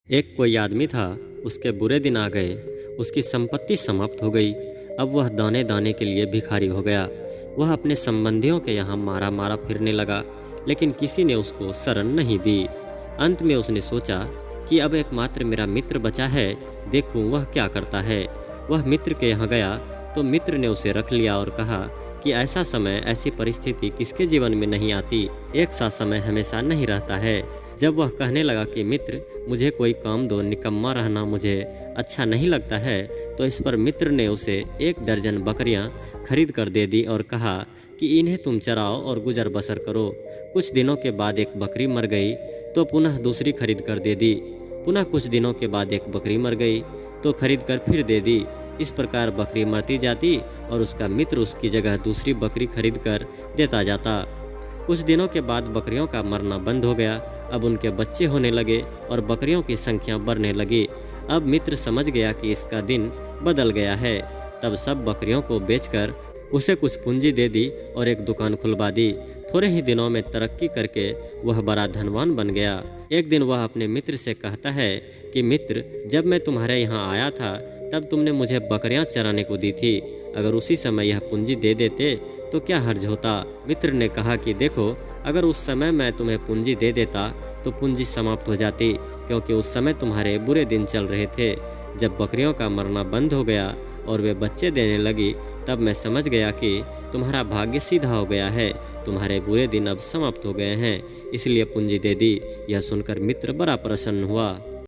एक कोई आदमी था, उसके बुरे दिन आ गए। उसकी संपत्ति समाप्त हो गई। अब वह दाने दाने के लिए भिखारी हो गया। वह अपने संबंधियों के यहाँ मारा मारा फिरने लगा, लेकिन किसी ने उसको शरण नहीं दी। अंत में उसने सोचा कि अब एकमात्र मेरा मित्र बचा है, देखूं वह क्या करता है। वह मित्र के यहाँ गया तो मित्र ने उसे रख लिया और कहा कि ऐसा समय, ऐसी परिस्थिति किसके जीवन में नहीं आती। एक सा समय हमेशा नहीं रहता है। जब वह कहने लगा कि मित्र, मुझे कोई काम दो, निकम्मा रहना मुझे अच्छा नहीं लगता है, तो इस पर मित्र ने उसे 1 दर्जन बकरियां खरीद कर दे दी और कहा कि इन्हें तुम चराओ और गुजर बसर करो। कुछ दिनों के बाद एक बकरी मर गई तो पुनः दूसरी खरीद कर दे दी। पुनः कुछ दिनों के बाद एक बकरी मर गई तो खरीद कर फिर दे दी। इस प्रकार बकरी मरती जाती और उसका मित्र उसकी जगह दूसरी बकरी खरीद कर देता जाता। कुछ दिनों के बाद बकरियों का मरना बंद हो गया। अब उनके बच्चे होने लगे और बकरियों की संख्या बढ़ने लगी। अब मित्र समझ गया कि इसका दिन बदल गया है। तब सब बकरियों को बेचकर उसे कुछ पूंजी दे दी और एक दुकान खुलवा दी। थोड़े ही दिनों में तरक्की करके वह बड़ा धनवान बन गया। एक दिन वह अपने मित्र से कहता है कि मित्र, जब मैं तुम्हारे यहाँ आया था तब तुमने मुझे बकरियां चराने को दी थी। अगर उसी समय यह पूंजी दे देते तो क्या हर्ज होता। मित्र ने कहा कि देखो, अगर उस समय मैं तुम्हें पूंजी दे देता तो पूंजी समाप्त हो जाती, क्योंकि उस समय तुम्हारे बुरे दिन चल रहे थे। जब बकरियों का मरना बंद हो गया और वे बच्चे देने लगी, तब मैं समझ गया कि तुम्हारा भाग्य सीधा हो गया है, तुम्हारे बुरे दिन अब समाप्त हो गए हैं, इसलिए पूंजी दे दी। यह सुनकर मित्र बड़ा प्रसन्न हुआ।